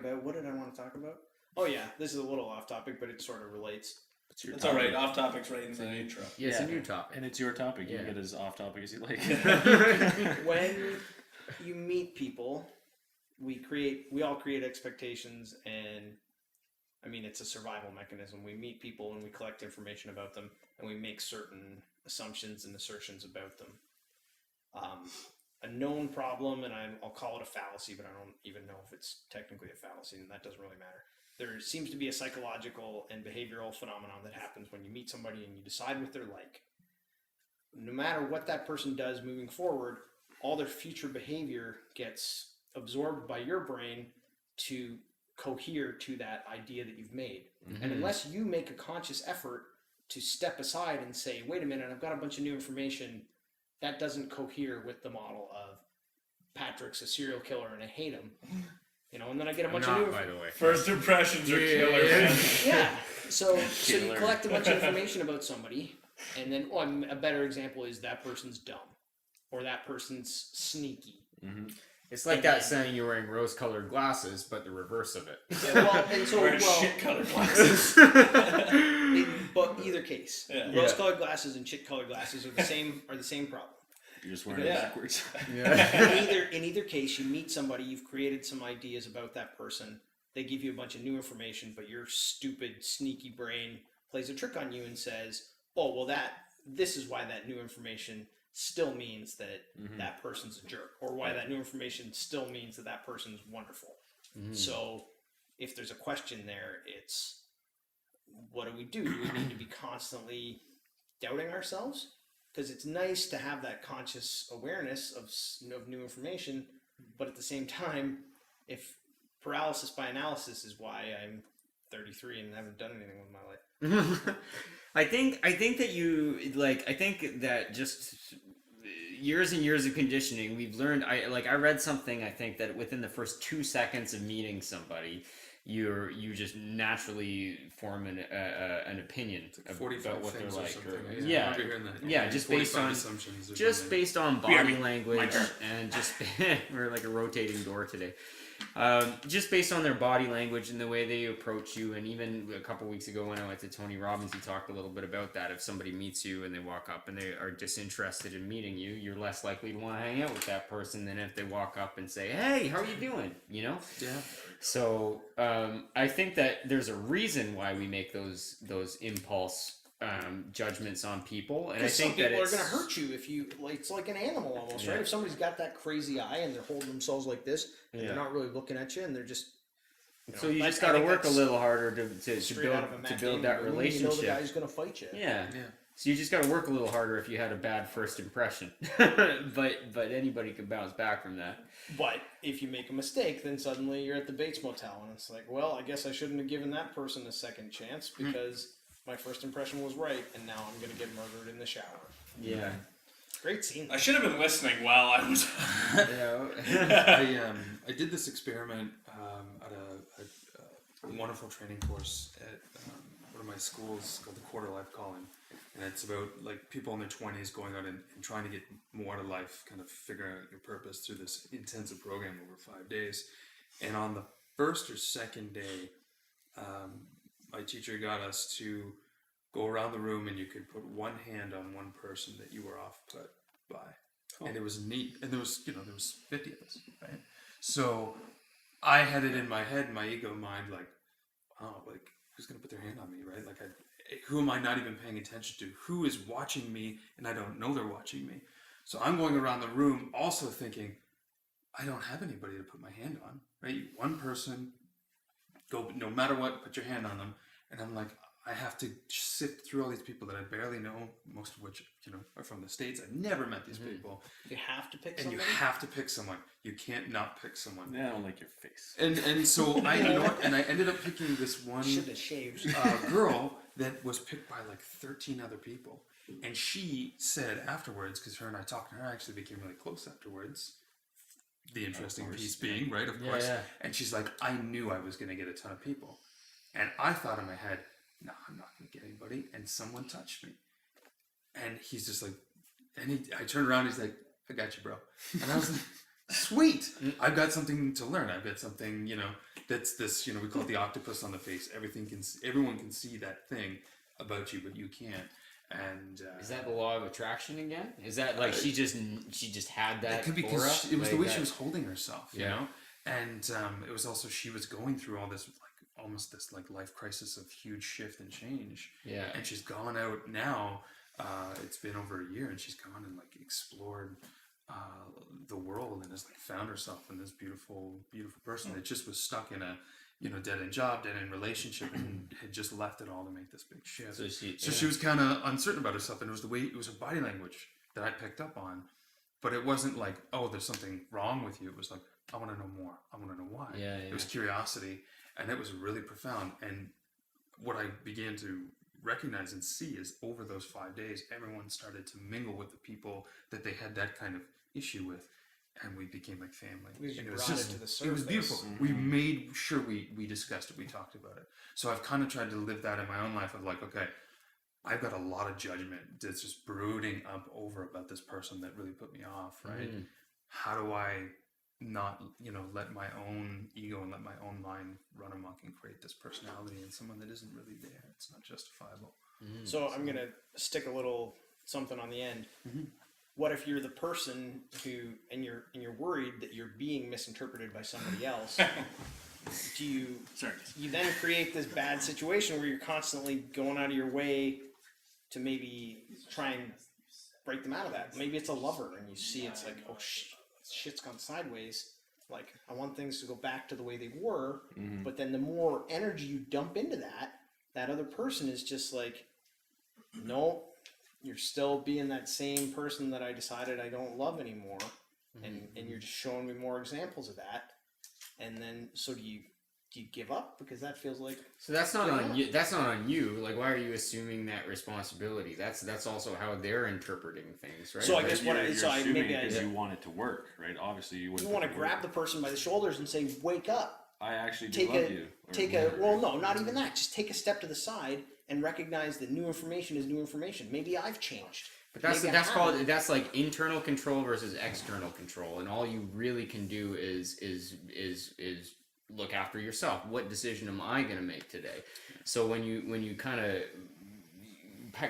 about, what did I want to talk about? Oh yeah, this is a little off topic, but it sort of relates. It's all right. Off topic's right in the intro. Yeah, it's a new topic. And it's your topic. You can get as off topic as you like. When you meet people, we all create expectations, and I mean, it's a survival mechanism. We meet people and we collect information about them, and we make certain assumptions and assertions about them. A known problem, and I'll call it a fallacy, but I don't even know if it's technically a fallacy, and that doesn't really matter. There seems to be a psychological and behavioral phenomenon that happens when you meet somebody and you decide what they're like. No matter what that person does moving forward, all their future behavior gets absorbed by your brain to cohere to that idea that you've made. Mm-hmm. And unless you make a conscious effort to step aside and say, wait a minute, I've got a bunch of new information, that doesn't cohere with the model of Patrick's a serial killer and I hate him. You know, and then I get a bunch of new... by the way. First impressions are killer. Yeah. So you collect a bunch of information about somebody, and then a better example is that person's dumb, or that person's sneaky. Mm-hmm. It's like that saying you're wearing rose-colored glasses, but the reverse of it. Wearing shit-colored glasses. But either case, rose-colored glasses and shit-colored glasses are the same problem. You're just wearing it backwards. In either case, you meet somebody, you've created some ideas about that person. They give you a bunch of new information, but your stupid, sneaky brain plays a trick on you and says, "Oh, well, this is why that new information still means that that person's a jerk, or why that new information still means that that person's wonderful." Mm-hmm. So, if there's a question there, it's what do we do? Do we need to be constantly doubting ourselves? Because it's nice to have that conscious awareness of new information, but at the same time, if paralysis by analysis is why I'm 33 and haven't done anything with my life. I think that just years and years of conditioning, we've learned. I read something. I think that within the first 2 seconds of meeting somebody, you just naturally form an opinion about what they're like. Just based on body language and just we're like a rotating door today. Just based on their body language and the way they approach you, and even a couple weeks ago when I went to Tony Robbins, he talked a little bit about that. If somebody meets you and they walk up and they are disinterested in meeting you, you're less likely to want to hang out with that person than if they walk up and say, "Hey, how are you doing?" You know? Yeah. So I think that there's a reason why we make those impulse judgments on people, and I think some people are going to hurt you if you it's like an animal almost, right? If somebody's got that crazy eye and they're holding themselves like this and they're not really looking at you and they're just so you just got to work a little harder to build that relationship. You know the guy's going to fight you. Yeah. So you just got to work a little harder if you had a bad first impression. but anybody can bounce back from that. But if you make a mistake, then suddenly you're at the Bates Motel and it's like, well, I guess I shouldn't have given that person a second chance because my first impression was right, and now I'm going to get murdered in the shower. Yeah. Great scene. I should have been listening while I was... I did this experiment at a wonderful training course at one of my schools called the Quarter Life Calling. And it's about like people in their 20s going out and trying to get more out of life, kind of figuring out your purpose through this intensive program over 5 days. And on the first or second day, my teacher got us to go around the room and you could put one hand on one person that you were off put by. Oh. And it was neat. And there was 50 of us, right? So I had it in my head, my ego mind, like, oh, like, who's going to put their hand on me, right? Like, who am I not even paying attention to? Who is watching me and I don't know they're watching me? So I'm going around the room also thinking, I don't have anybody to put my hand on, right? One person, go, no matter what, put your hand on them. And I'm like, I have to sift through all these people that I barely know, most of which, are from the States. I've never met these people. You have to pick somebody? And you have to pick someone. You can't not pick someone. I don't like your face. And so I ended up picking this one girl that was picked by like 13 other people. And she said afterwards, because her and I talked, and her actually became really close afterwards. The interesting piece being, right, of course. Yeah. And she's like, I knew I was going to get a ton of people. And I thought in my head, no, I'm not going to get anybody. And someone touched me. And he's just like, I turned around, he's like, I got you, bro. And I was like, sweet. I've got something to learn. I've got something, that's this, we call it the octopus on the face. Everyone can see that thing about you, but you can't. And is that the law of attraction again? Is that like she just had that? It could be aura? because it was the Like way that- she was holding herself, you Yeah. know. And it was also she was going through all this almost this life crisis of huge shift and change. Yeah. And she's gone out now. It's been over a year, and she's gone and explored the world and has found herself in this beautiful, beautiful person that just was stuck in a dead end job, dead end relationship, and had just left it all to make this big shift. So So she was kind of uncertain about herself, and it was her body language that I picked up on. But it wasn't like, oh, there's something wrong with you. It was like, I want to know more. I want to know why. Yeah, It was curiosity, and it was really profound. And what I began to recognize and see is over those 5 days, everyone started to mingle with the people that they had that kind of issue with, and we became like family. We And brought it to the it surface. was beautiful. We made sure we discussed it, we talked about it. So I've kind of tried to live that in my own life of okay, I've got a lot of judgment that's just brooding up over about this person that really put me off, right? How do I not, let my own ego and let my own mind run amok and create this personality in someone that isn't really there? It's not justifiable. So I'm gonna stick a little something on the end. What if you're the person and you're worried that you're being misinterpreted by somebody else? Do you then create this bad situation where you're constantly going out of your way to maybe try and break them out of that? Maybe it's a lover and you see it's like, oh shit's gone sideways. Like, I want things to go back to the way they were, but then the more energy you dump into that other person is just like, no, you're still being that same person that I decided I don't love anymore. And you're just showing me more examples of that. And then, so do you give up? Because that feels like... So that's not on you. That's not on you. Like, why are you assuming that responsibility? That's also how they're interpreting things, right? So I Like, guess what I... You're So I assuming maybe I... because you want it to work, right? Obviously, you wouldn't. You want to grab the person by the shoulders and say, wake up. I actually do love you. Well, no, not even that. Just take a step to the side and recognize that new information is new information. Maybe I've changed. But that's Maybe I haven't. that's like internal control versus external control, and all you really can do is look after yourself. What decision am I going to make today? So when you kind of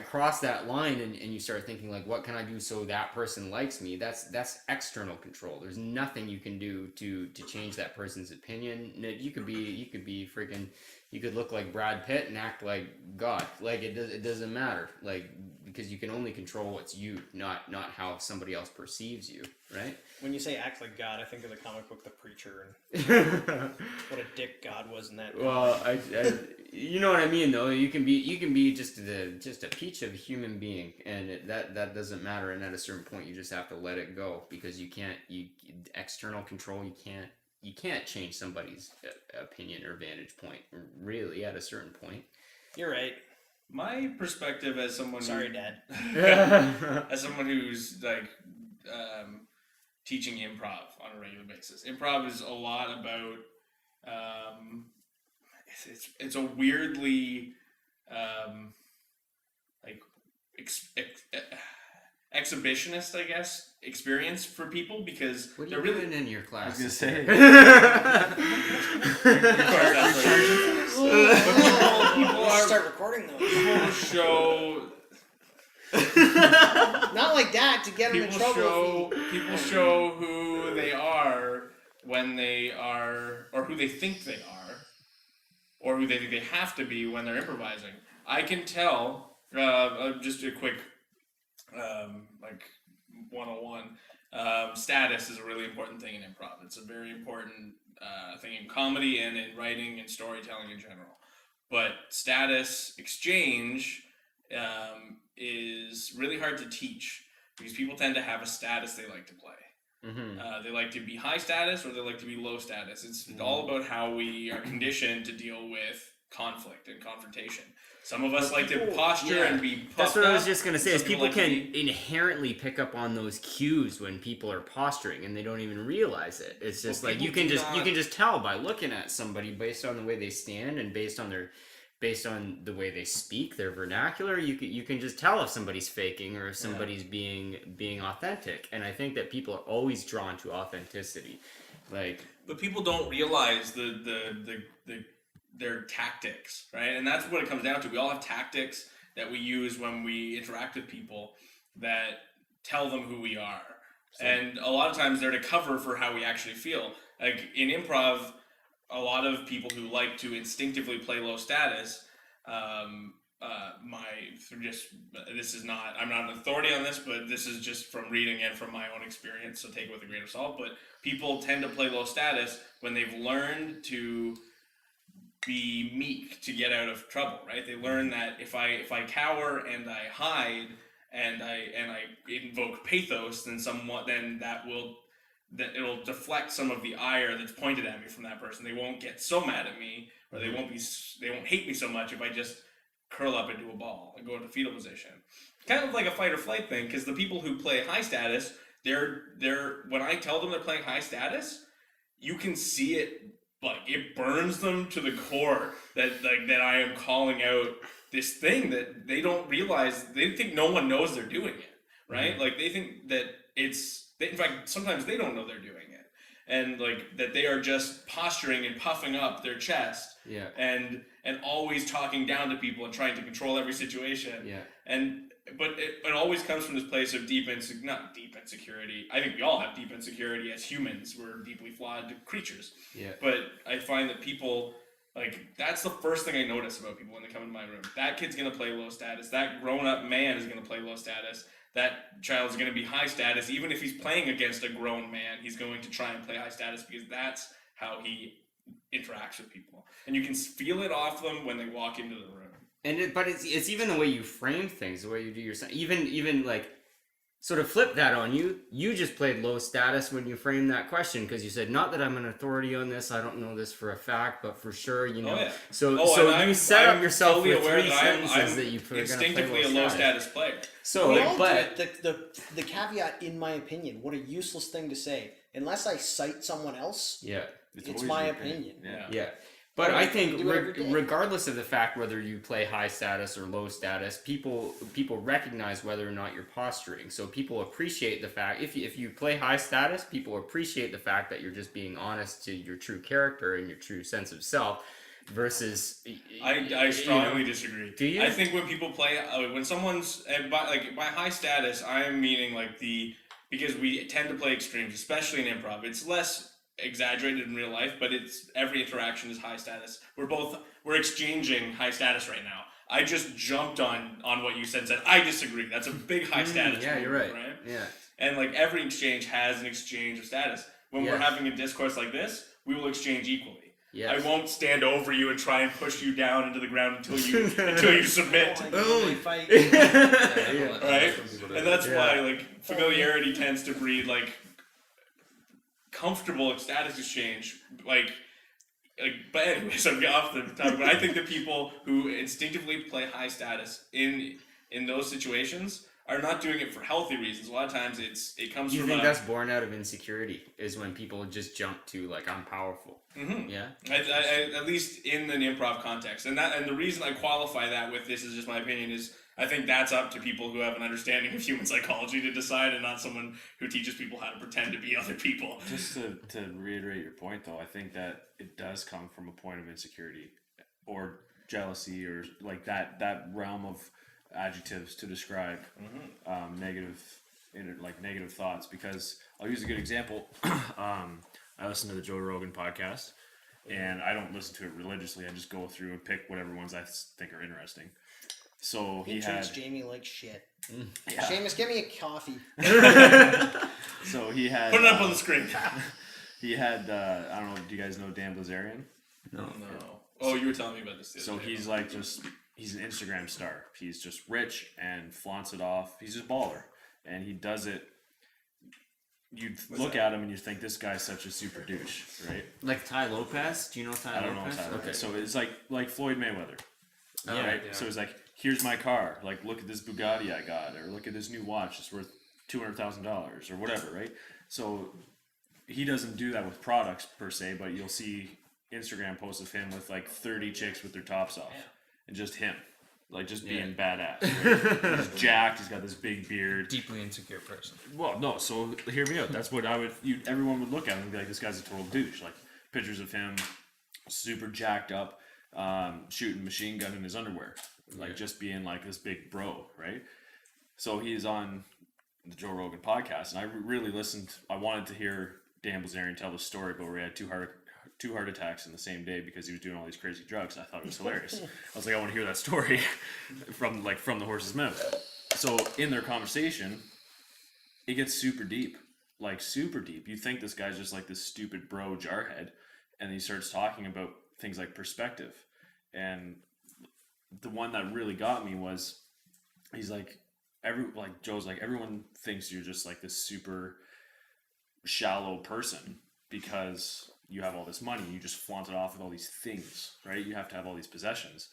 cross that line and you start thinking like, what can I do so that person likes me? That's external control. There's nothing you can do to change that person's opinion. You could be freaking. You could look like Brad Pitt and act like God. Like it doesn't matter. Like, because you can only control what's you, not how somebody else perceives you, right? When you say act like God, I think of the comic book The Preacher and what a dick God was in that. Well, I you know what I mean though. You can be just a peach of a human being, and that doesn't matter. And at a certain point, you just have to let it go, because external control. You can't change somebody's opinion or vantage point, really, at a certain point. You're right. My perspective as someone Sorry, Dad. as someone who's teaching improv on a regular basis. Improv is a lot about it's a weirdly exhibitionist, I guess, experience for people, because What are they're you really doing in your I was class? gonna say. people Let's are start recording those. people show Not like that to get them in trouble. people show who they are when they are, or who they think they are, or who they think they have to be when they're improvising. I can tell. Just a quick, 101. Status is a really important thing in improv. It's a very important thing in comedy and in writing and storytelling in general. But status exchange is really hard to teach, because people tend to have a status they like to play. They like to be high status, or they like to be low status. It's all about how we are conditioned to deal with conflict and confrontation. Some of us like to posture and be puffed That's what I was up. just gonna say. Is Some people like to can be- inherently pick up on those cues when people are posturing, and they don't even realize it. It's just Well, like you people can do not- just tell by looking at somebody based on the way they stand and based on the way they speak, their vernacular. You can just tell if somebody's faking or if somebody's being authentic. And I think that people are always drawn to authenticity. Like, But people don't realize their tactics, right? And that's what it comes down to. We all have tactics that we use when we interact with people that tell them who we are. And a lot of times they're to cover for how we actually feel. Like in improv, a lot of people who like to instinctively play low status, I'm not an authority on this, but this is just from reading and from my own experience, so take it with a grain of salt. But people tend to play low status when they've learned to be meek to get out of trouble, right? They learn that if I cower and I hide and I invoke pathos, then it'll deflect some of the ire that's pointed at me from that person. They won't get so mad at me, or they won't hate me so much if I just curl up into a ball and go into fetal position. Kind of like a fight or flight thing, because the people who play high status, they're when I tell them they're playing high status, you can see it, like it burns them to the core that I am calling out this thing that they don't realize. They think no one knows they're doing it, right? Mm-hmm. Like they think that in fact, sometimes they don't know they're doing it, and like that they are just posturing and puffing up their chest, and always talking down to people and trying to control every situation, But it always comes from this place of not deep insecurity. I think we all have deep insecurity as humans. We're deeply flawed creatures. Yeah. But I find that people, like, that's the first thing I notice about people when they come into my room. That kid's going to play low status. That grown-up man is going to play low status. That child's going to be high status. Even if he's playing against a grown man, he's going to try and play high status because that's how he interacts with people. And you can feel it off them when they walk into the room. But it's even the way you frame things, the way you do your even like sort of flip that on you. You just played low status when you framed that question because you said, not that I'm an authority on this, I don't know this for a fact, but for sure, you know. Oh, yeah. So you set up yourself with three sentences that you put instinctively a low status player. So, but the caveat, in my opinion, what a useless thing to say. Unless I cite someone else, it's my opinion. Yeah. But I think regardless of the fact whether you play high status or low status, people recognize whether or not you're posturing. So people appreciate the fact, if you play high status, people appreciate the fact that you're just being honest to your true character and your true sense of self versus... I strongly disagree. Do you? I think when people play, when someone's, by high status, I am meaning because we tend to play extremes, especially in improv. It's less exaggerated in real life, but every interaction is high status. We're exchanging high status right now. I just jumped on what you said I disagree. That's a big high status. Yeah, you're right. Yeah. And like every exchange has an exchange of status. When we're having a discourse like this, we will exchange equally. Yes. I won't stand over you and try and push you down into the ground until you submit. Fight. Right? And that's why familiarity tends to breed comfortable status exchange, but anyways, I'm off the topic. But I think that people who instinctively play high status in those situations are not doing it for healthy reasons. A lot of times it comes from... You think that's born out of insecurity, is when people just jump to, I'm powerful. Mm-hmm. Yeah? I at least in an improv context. And the reason I qualify that with this is just my opinion is I think that's up to people who have an understanding of human psychology to decide, and not someone who teaches people how to pretend to be other people. Just to reiterate your point, though, I think that it does come from a point of insecurity or jealousy or that realm of adjectives to describe negative thoughts. Because I'll use a good example. I listen to the Joe Rogan podcast, and I don't listen to it religiously. I just go through and pick whatever ones I think are interesting. So he treats Jamie like shit. Yeah. Seamus, give me a coffee. So he had... Put it up on the screen. He had, I don't know, do you guys know Dan Blazarian? No. Oh, you were telling me about this. So he's he's an Instagram star. He's just rich and flaunts it off. He's just baller. And he does it. You'd look at him and you think, this guy's such a super douche, right? Like Ty Lopez? Do you know Ty Lopez? I don't know Ty Lopez. Okay. So it's like Floyd Mayweather. Oh, right? Yeah. So it's here's my car. Look at this Bugatti I got, or look at this new watch. It's worth $200,000 or whatever, right? So he doesn't do that with products per se, but you'll see Instagram posts of him with 30 chicks with their tops off, and just him. like just being badass. Right? He's jacked. He's got this big beard. Deeply insecure person. Well, no. So hear me out. That's what I would. Everyone would look at him and be like, "This guy's a total douche." Like pictures of him, super jacked up, shooting machine gun in his underwear, like just being like this big bro, right? So he's on the Joe Rogan podcast, and I really listened. I wanted to hear Dan Bilzerian tell the story about where he had two heart attacks in the same day because he was doing all these crazy drugs. I thought it was hilarious. I was like, I want to hear that story from the horse's mouth. So in their conversation, it gets super deep, like super deep. You think this guy's just like this stupid bro jarhead, and he starts talking about things like perspective. And the one that really got me was, he's like, Joe's like, everyone thinks you're just like this super shallow person because you have all this money. You just flaunt it off with all these things, right? You have to have all these possessions,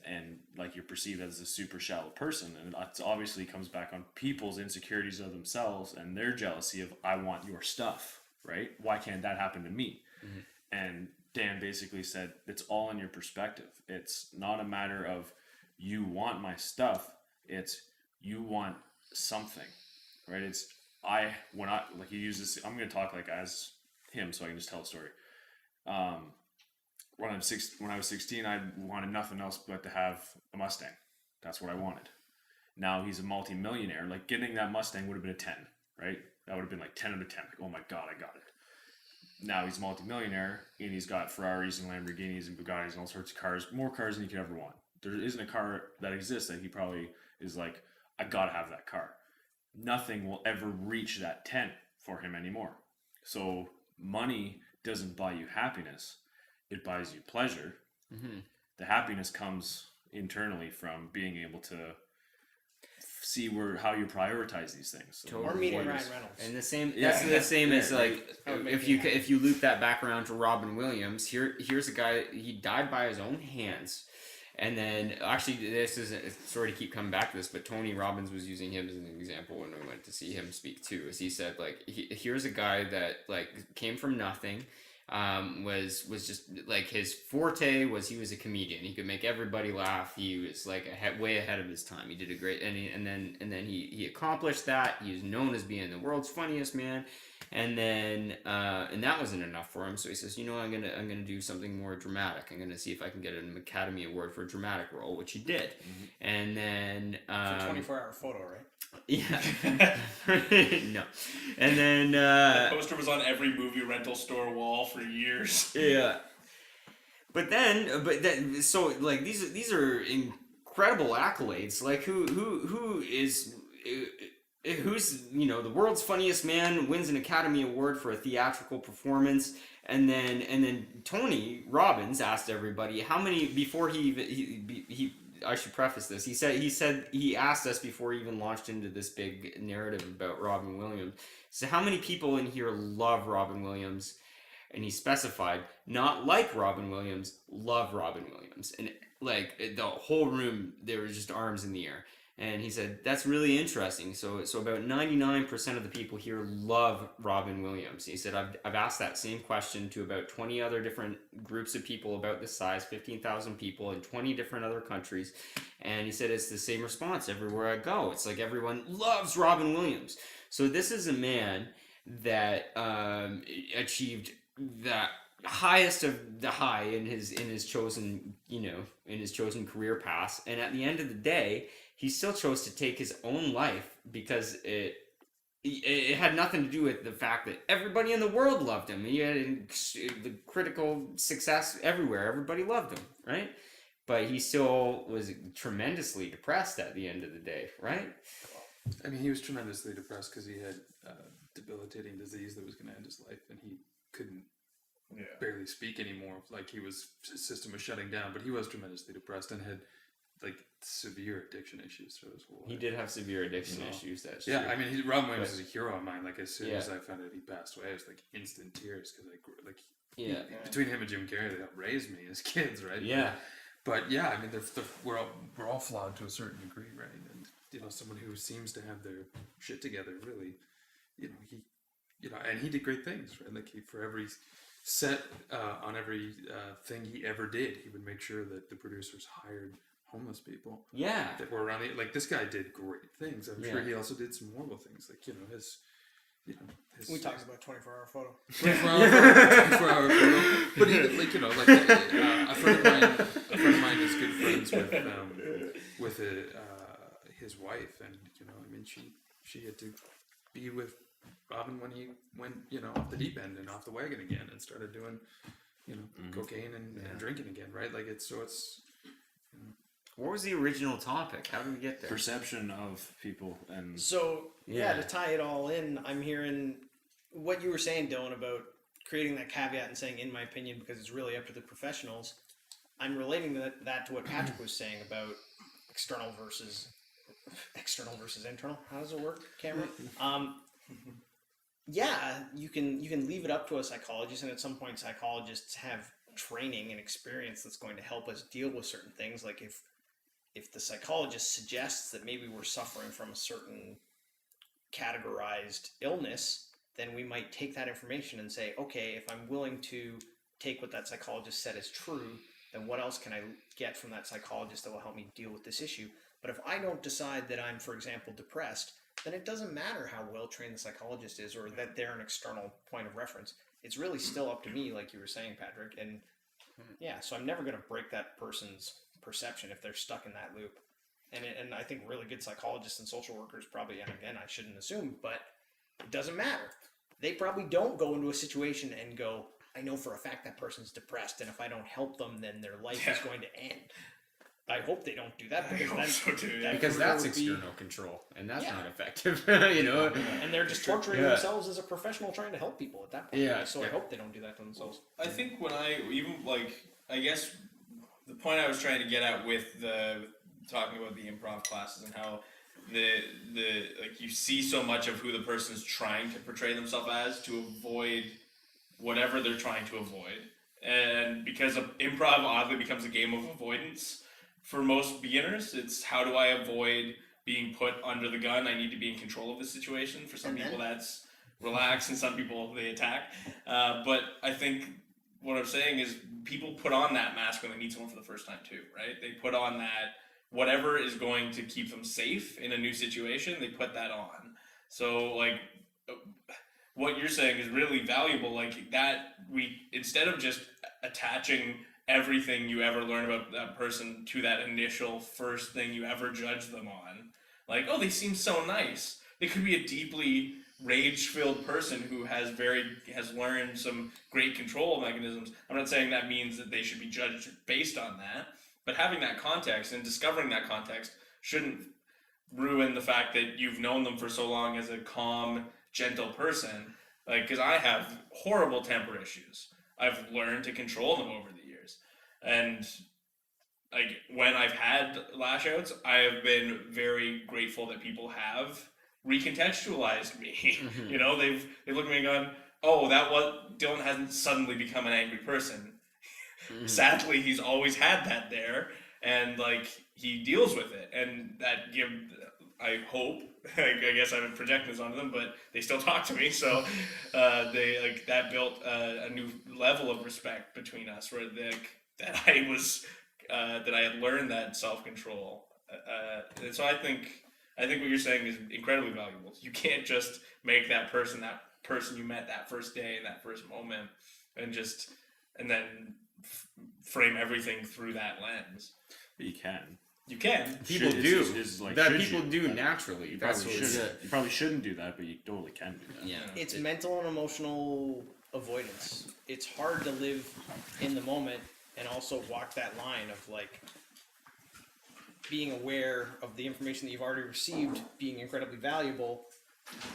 and like you're perceived as a super shallow person. And that obviously comes back on people's insecurities of themselves and their jealousy of, I want your stuff, right? Why can't that happen to me? Mm-hmm. And Dan basically said, it's all in your perspective. It's not a matter of you want my stuff. It's you want something, right? It's when I like, you use this, I'm going to talk like as him so I can just tell a story. When I was 16, I wanted nothing else but to have a Mustang. That's what I wanted. Now he's a multi-millionaire. Like, getting that Mustang would have been a 10, right? That would have been like 10 out of 10. Like, oh my God, I got it. Now he's a multi-millionaire, and he's got Ferraris and Lamborghinis and Bugattis and all sorts of cars, more cars than you could ever want. There isn't a car that exists that he probably is like, I gotta have that car. Nothing will ever reach that 10 for him anymore. So money doesn't buy you happiness, it buys you pleasure. Mm-hmm. The happiness comes internally from being able to see how you prioritize these things. So or meeting Ryan Reynolds. And the same as like if you loop that back around to Robin Williams, here's a guy, he died by his own hands. And then, actually, this isn't, sorry to keep coming back to this, but Tony Robbins was using him as an example when we went to see him speak too. As he said, like, here's a guy that like came from nothing, was just like, his forte was he was a comedian. He could make everybody laugh. He was like way ahead of his time. He did a great, and then he accomplished that. He was known as being the world's funniest man. And then, and that wasn't enough for him. So he says, you know, I'm gonna do something more dramatic. I'm gonna see if I can get an Academy Award for a dramatic role, which he did. Mm-hmm. And then for 24-hour photo, right? Yeah. No. And then the poster was on every movie rental store wall for years. Yeah. But then, so like these are incredible accolades. Like who's, you know, the world's funniest man wins an Academy Award for a theatrical performance, and then Tony Robbins asked everybody how many before he I should preface this. He said he asked us before he even launched into this big narrative about Robin Williams. So how many people in here love Robin Williams? And he specified, not like Robin Williams, love Robin Williams. And like the whole room, there was just arms in the air. And he said, that's really interesting. So about 99% of the people here love Robin Williams. He said, I've asked that same question to about 20 other different groups of people about this size, 15,000 people in 20 different other countries. And he said, it's the same response everywhere I go. It's like everyone loves Robin Williams. So this is a man that achieved that highest of the high in his chosen career path. And at the end of the day, he still chose to take his own life because it had nothing to do with the fact that everybody in the world loved him. He had the critical success everywhere. Everybody loved him, right? But he still was tremendously depressed at the end of the day, right? I mean, he was tremendously depressed because he had debilitating disease that was going to end his life, and he couldn't barely speak anymore. Like, his system was shutting down, but he was tremendously depressed and had like severe addiction issues through his whole life. He did have severe addiction issues. That's true. I mean, Robin Williams is a hero of mine. Like, as soon as I found out he passed away, it was like instant tears because between him and Jim Carrey, they helped raise me as kids, right? Yeah. But yeah, I mean, we're all flawed to a certain degree, right? And you know, someone who seems to have their shit together, really, and he did great things, right? Like, for every set on every thing he ever did, he would make sure that the producers hired homeless people Yeah. that were around. Like this guy did great things. I'm sure Yeah. he also did some horrible things. Like his We talked about 24-hour photo. 24-hour photo. But even like a friend of mine is good friends with his wife, and I mean she had to be with Robin when he went off the deep end and off the wagon again and started doing cocaine and drinking again, right? Like it's. What was the original topic? How did we get there? Perception of people and So to tie it all in, I'm hearing what you were saying, Dylan, about creating that caveat and saying, in my opinion, because it's really up to the professionals. I'm relating that to what Patrick was saying about external versus internal. How does it work, Cameron? You can leave it up to a psychologist, and at some point, psychologists have training and experience that's going to help us deal with certain things. Like if the psychologist suggests that maybe we're suffering from a certain categorized illness, then we might take that information and say, okay, if I'm willing to take what that psychologist said as true, then what else can I get from that psychologist that will help me deal with this issue? But if I don't decide that I'm, for example, depressed, then it doesn't matter how well trained the psychologist is or that they're an external point of reference. It's really still up to me, like you were saying, Patrick. And so I'm never going to break that person's perception if they're stuck in that loop. And I think really good psychologists and social workers probably, and again, I shouldn't assume, but it doesn't matter. They probably don't go into a situation and go, I know for a fact that person's depressed, and if I don't help them, then their life is going to end. I hope they don't do that because that's external control, and that's not effective. And they're just torturing themselves as a professional trying to help people at that point. Yeah. So I hope they don't do that to themselves. I think I guess the point I was trying to get at with talking about the improv classes and how you see so much of who the person's trying to portray themselves as to avoid whatever they're trying to avoid, and because improv oddly becomes a game of avoidance. For most beginners, it's how do I avoid being put under the gun? I need to be in control of the situation. For some people, that's relax, and some people, they attack. But I think what I'm saying is people put on that mask when they meet someone for the first time too, right? They put on that, whatever is going to keep them safe in a new situation, they put that on. So, what you're saying is really valuable, instead of just attaching everything you ever learn about that person to that initial first thing you ever judge them on. They seem so nice. They could be a deeply rage-filled person who has learned some great control mechanisms. I'm not saying that means that they should be judged based on that, but having that context and discovering that context shouldn't ruin the fact that you've known them for so long as a calm, gentle person. Because I have horrible temper issues. I've learned to control them over the years. And when I've had lash outs, I have been very grateful that people have recontextualized me. Mm-hmm. They've looked at me and gone, Dylan hasn't suddenly become an angry person. Mm-hmm. Sadly, he's always had that there, and he deals with it, and that I hope, I guess I'm projecting this onto them, but they still talk to me, so that built a new level of respect between us, where that I had learned that self-control, and so I think what you're saying is incredibly valuable. You can't just make that person you met that first day in that first moment, and then frame everything through that lens. But you can. You can. People do naturally. You probably shouldn't do that, but you totally can do that. Yeah. It's mental and emotional avoidance. It's hard to live in the moment and also walk that line of being aware of the information that you've already received being incredibly valuable.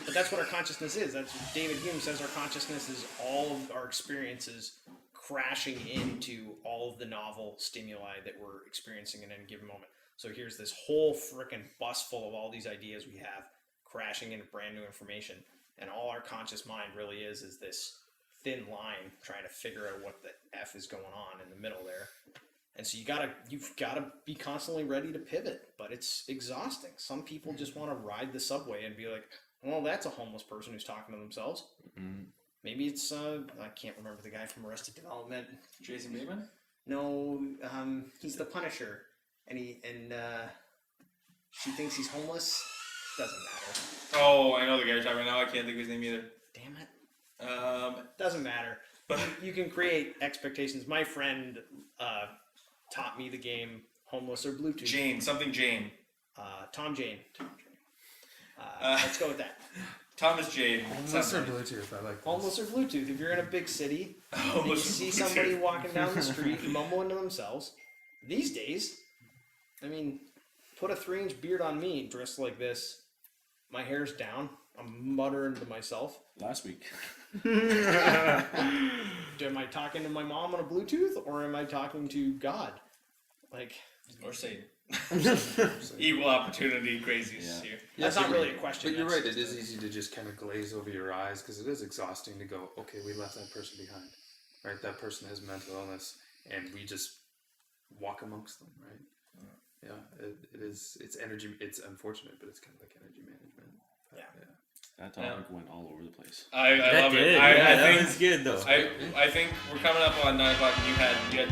But that's what our consciousness is. That's what David Hume says. Our consciousness is all of our experiences crashing into all of the novel stimuli that we're experiencing in any given moment. So here's this whole frickin' bus full of all these ideas we have crashing into brand new information. And all our conscious mind really is this thin line trying to figure out what the F is going on in the middle there. And so you've gotta be constantly ready to pivot, but it's exhausting. Some people just want to ride the subway and be like, well, that's a homeless person who's talking to themselves. Mm-hmm. Maybe it's, I can't remember the guy from Arrested Development. Jason Bateman? No, he's the Punisher. and she thinks he's homeless. Doesn't matter. Oh, I know the guy you're talking about now. I can't think of his name either. Damn it. Doesn't matter. But you can create expectations. My friend taught me the game Homeless or Bluetooth. Jane. Tom Jane. Let's go with that. Thomas Jane. Homeless or Bluetooth? I like this. Homeless or Bluetooth. If you're in a big city, and you see somebody walking down the street mumbling to themselves. These days, I mean, put a 3-inch beard on me, dressed like this. My hair's down. I'm muttering to myself. Last week. Am I talking to my mom on a Bluetooth, or am I talking to God? Or Satan. Equal opportunity crazies here. That's not really a question. But you're right, it is easy to just kind of glaze over your eyes because it is exhausting to go, okay, we left that person behind. Right? That person has mental illness and we just walk amongst them, right? Yeah, it is. It's energy. It's unfortunate, but it's kind of like energy management. Yeah. That topic went all over the place. I love it. I I think it's good though. I think we're coming up on 9 o'clock. And you had to get